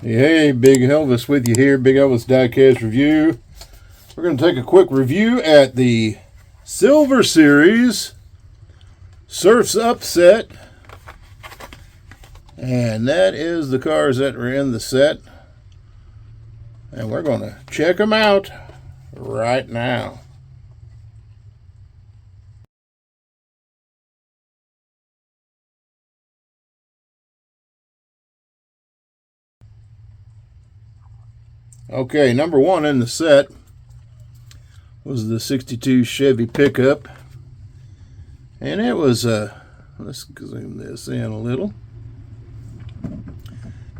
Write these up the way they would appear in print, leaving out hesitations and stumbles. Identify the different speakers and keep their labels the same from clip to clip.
Speaker 1: Hey, Big Elvis with you here, Big Elvis Diecast Review. We're going to take a quick review at the Silver Series Surf's Upset. And that is the cars that were in the set. And we're going to check them out right now. Okay, number one in the set was the 62 Chevy pickup. And it was, let's zoom this in a little.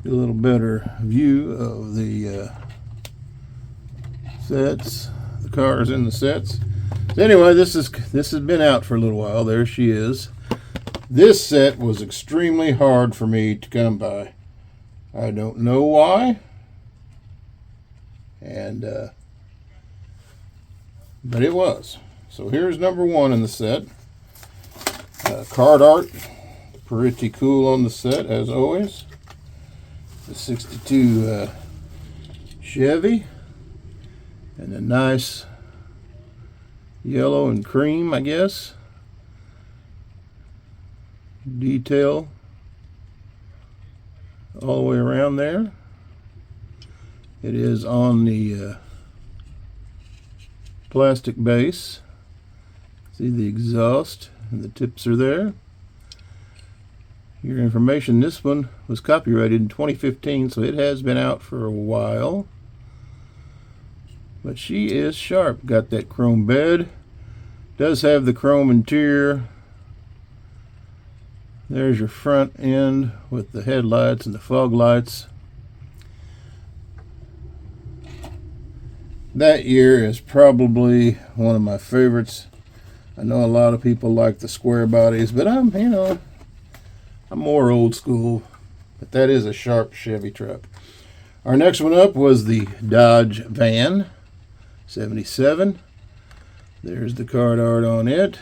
Speaker 1: Get a little better view of the sets, the cars in the sets. So anyway, this has been out for a little while. There she is. This set was extremely hard for me to come by. I don't know why. But it was. So here's number one in the set. Card art, pretty cool on the set as always. The 62 Chevy, and a nice yellow and cream, I guess, detail all the way around there. It is on the plastic base. See the exhaust and the tips are there. Your information, this one was copyrighted in 2015, so it has been out for a while. But she is sharp. Got that chrome bed. Does have the chrome interior. There's your front end with the headlights and the fog lights. That year is probably one of my favorites. I know a lot of people like the square bodies, but I'm more old school. But that is a sharp Chevy truck. Our next one up was the Dodge van, 77. There's the card art on it.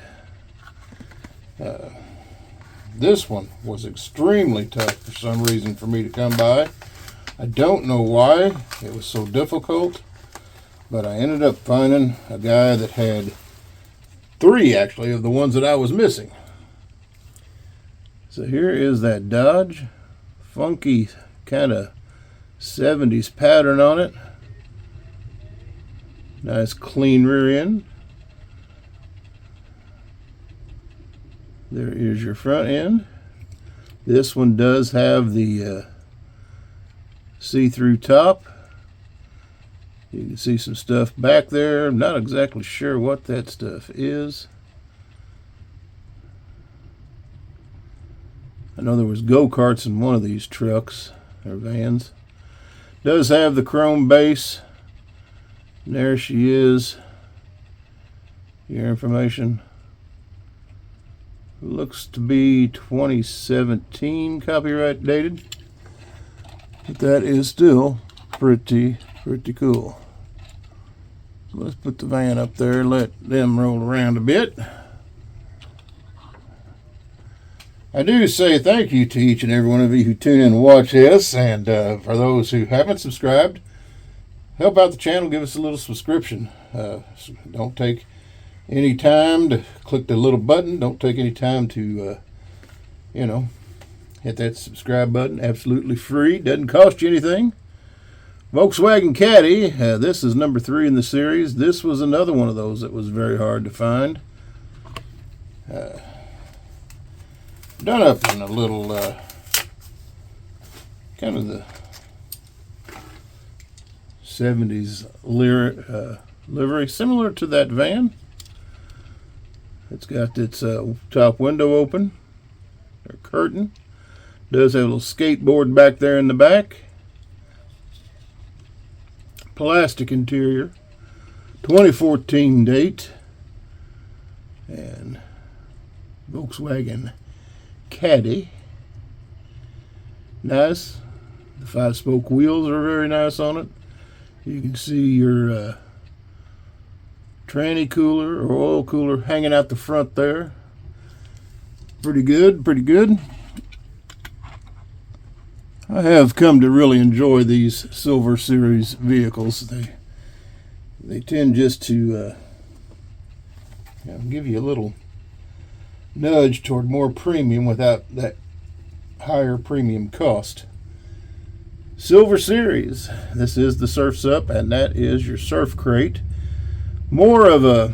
Speaker 1: This one was extremely tough for some reason for me to come by. I don't know why it was so difficult. But I ended up finding a guy that had three, actually, of the ones that I was missing. So here is that Dodge. Funky kind of 70s pattern on it. Nice clean rear end. There is your front end. This one does have the see-through top. You can see some stuff back there. I'm not exactly sure what that stuff is. I know there was go-karts in one of these trucks or vans. Does have the chrome base. And there she is. Your information. Looks to be 2017 copyright dated. But that is still pretty cool. So let's put the van up there, let them roll around a bit. I do say thank you to each and every one of you who tune in and watch this, and for those who haven't subscribed, help out the channel, give us a little subscription. Don't take any time to click the little button. Don't take any time to hit that subscribe button. Absolutely free, doesn't cost you anything. Volkswagen Caddy, this is number 3 in the series. This was another one of those that was very hard to find. Done up in a little kind of the 70s livery, similar to that van. It's got its top window open, or curtain. Does have a little skateboard back there in the back. Plastic interior, 2014 date, and Volkswagen Caddy. Nice. The 5-spoke wheels are very nice on it. You can see your tranny cooler or oil cooler hanging out the front there. Pretty good. I have come to really enjoy these Silver Series vehicles. They tend just to give you a little nudge toward more premium without that higher premium cost. Silver Series. This is the Surf's Up, and that is your surf crate. More of a,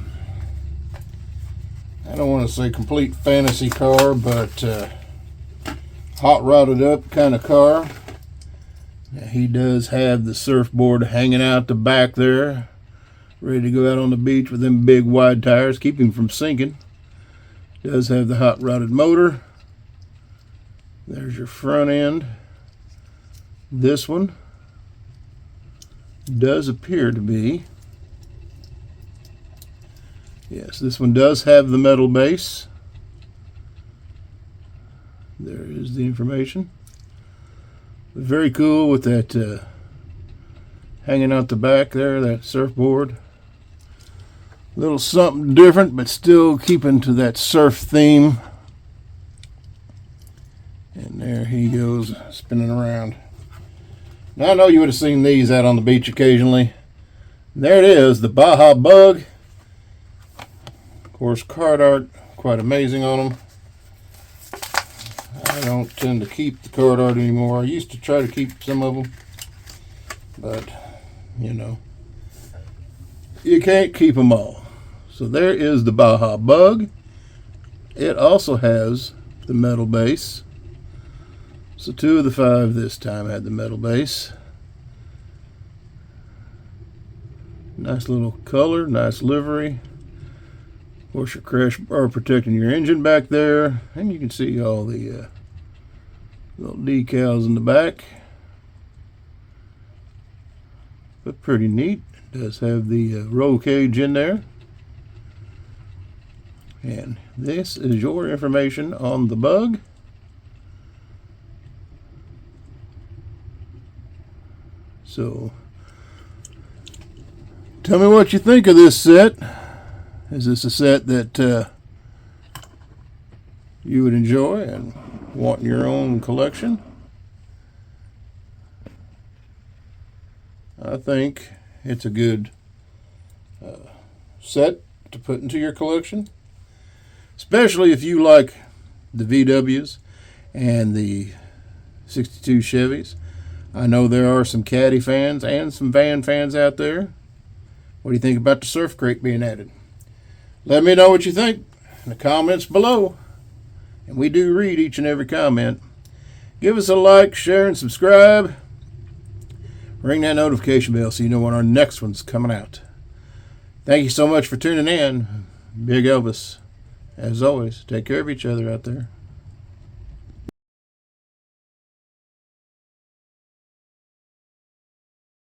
Speaker 1: I don't want to say complete fantasy car, but hot rodded up kind of car. Now, he does have the surfboard hanging out the back there, ready to go out on the beach with them big wide tires, keep him from sinking. Does have the hot rodded motor. There's your front end. This one does appear to be, yes, this one does have the metal base. There is the information. Very cool with that hanging out the back there, that surfboard. A little something different, but still keeping to that surf theme. And there he goes, spinning around. Now, I know you would have seen these out on the beach occasionally. There it is, the Baja Bug. Of course, card art, quite amazing on them. I don't tend to keep the card art anymore. I used to try to keep some of them, but, you know, you can't keep them all. So there is the Baja Bug. It also has the metal base. So 2 of the 5 this time had the metal base. Nice little color, nice livery. Of course, your crash bar protecting your engine back there, and you can see all the little decals in the back. But pretty neat. It does have the roll cage in there. And this is your information on the Bug. So, tell me what you think of this set. Is this a set that you would enjoy and want in your own collection? I think it's a good set to put into your collection, especially if you like the VWs and the 62 Chevys. I know there are some Caddy fans and some van fans out there. What do you think about the surf crate being added? Let me know what you think in the comments below. And we do read each and every comment. Give us a like, share, and subscribe. Ring that notification bell so you know when our next one's coming out. Thank you so much for tuning in. Big Elvis. As always, take care of each other out there.